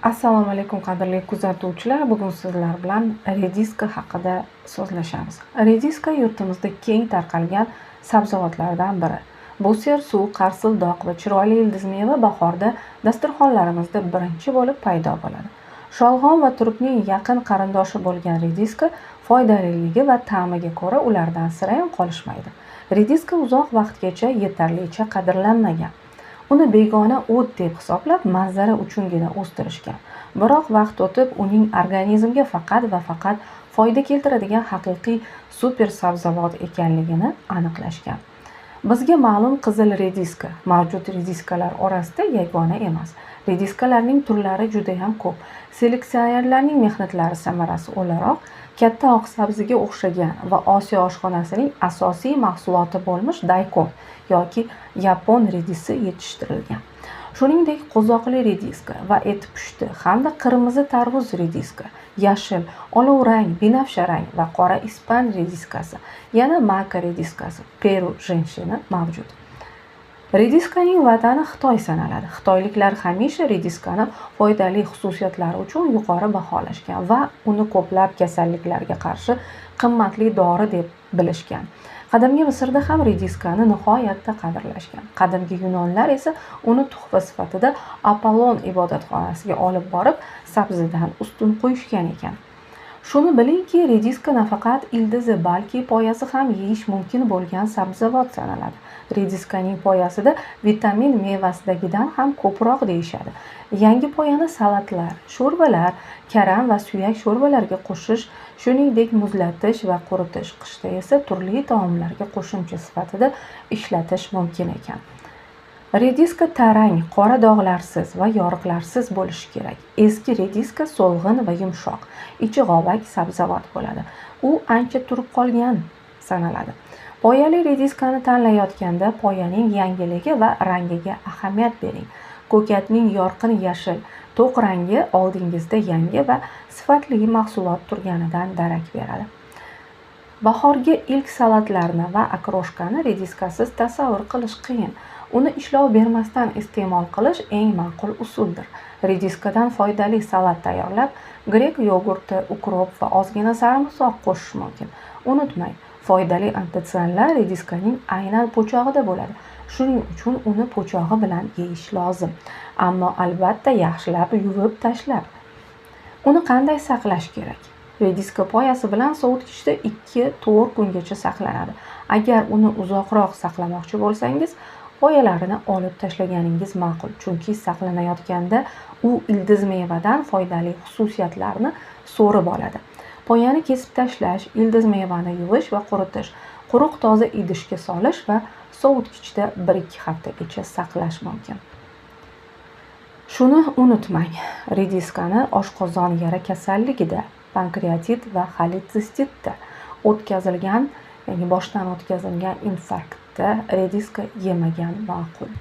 Assalomu alaykum qadrli kuzatuvchilar. Bugun sizlar bilan rediska haqida so'zlashamiz. Rediska yurtimizda keng tarqalgan sabzavotlardan biri. Bu sersuv, qarsildoq va chiroyli ildiz meva bahorda dasturxonlarimizda birinchi bo'lib paydo bo'ladi. Sholg'om va turpning yaqin qarindoshi bo'lgan rediska foydaliligi va ta'miga ko'ra ulardan sira ham qolishmaydi. Rediska uzoq vaqtgacha yetarlicha qadrlanmagan. Uni begona o't deb hisoblab manzara uchungina o'stirishgan. Biroq vaqt o'tib uning organizmga faqat va faqat foyda keltiradigan haqiqiy super sabzavot ekanligini aniqlashgan. Bizga ma'lum qizil rediska mavjud rediskalar orasida yagona emas. Rediskalarning turlari juda ham ko'p. Seleksionerlarning mehnatlari samarasi o'laroq katta oq sabziga o'xshagan va Osiyo oshxonasining asosiy mahsuloti bo'lmish daikon yoki yapon redisi yetishtirilgan. Shuningdek, qo'zoqli rediska va eti pushti hamda qirmizi tarvuz rediska, yashil, olovrang, binafsha rang va qora ispan rediskasi, yana maka rediskasi, Peru jenshini mavjud. Rediskaning vatani Xitoy sanaladi. Xitoyliklar hamisha rediskani foydali xususiyatlari uchun yuqori baholashgan va uni ko'plab kasalliklarga qarshi qimmatli dori deb bilishgan. Qadimgi Misrda ham rediskani nihoyatda qadrlashgan. Qadimgi Yunonlar esa uni tuhfa sifatida Apollon ibodatxonasiga olib borib, sabzidan ustun qo'yishgan ekan. Shuni bilingki, rediska nafaqat ildizi, balki poyasi ham yeyish mumkin bo'lgan sabzavot sanaladi. Rediskaning poyasida vitamin mevasidagidan ham ko'proq deyishadi. Yangi poyani salatlar, sho'rvalar, karam va suyak sho'rvalarga qo'shish, shuningdek muzlatish va quritish, qishda esa turli taomlarga qo'shimcha sifatida ishlatish mumkin ekan. Rediska tarang, qora dog'larsiz va yoriqlarsiz bo'lishi kerak. Eski rediska so'lg'in va yumshoq, ichi g'obak sabzavot bo'ladi. U ancha turib qolgan sanaladi. Poyali rediskani tanlayotganda poyaning yangiligi va rangiga ahamiyat bering. Ko'katning yorqin yashil, to'q rangi oldingizda yangi va sifatli mahsulot turganidan darak beradi. Bahorgi ilk salatlarni va akroshkani rediskasiz tasavvur qilish qiyin. Uni ishlov bermasdan iste'mol qilish eng ma'qul usuldir. Rediskadan foydali salat tayyorlab, grek yogurti, ukrop va ozgina sarimsoq qo'shish mumkin. Unutmang, foydali antitsionlar rediskaning aynan po'chog'ida bo'ladi. Shuning uchun uni po'chog'i bilan yeyish lozim. Ammo albatta yaxshilab yuvib tashlab. Uni qanday saqlash kerak? Rediska poyasi bilan sovutgichda 2-4 kungacha saqlanadi. Agar uni uzoqroq saqlamoqchi bo'lsangiz, poyalarini olib tashlaganingiz ma'qul, chunki saqlanayotganda u ildiz mevadan foydali xususiyatlarni so'rib oladi. Poyani kesib tashlash, ildiz mevani yuvish va quritish, quruq toza idishga solish va sovutgichda 1-2 haftagacha saqlash mumkin. Shuni unutmang, rediskani oshqozon yara kasalligida, pankreatit va xoletsistitda, o'tkazilgan, ya'ni boshdan o'tkazilgan infarktda rediska yemagan ma'qul.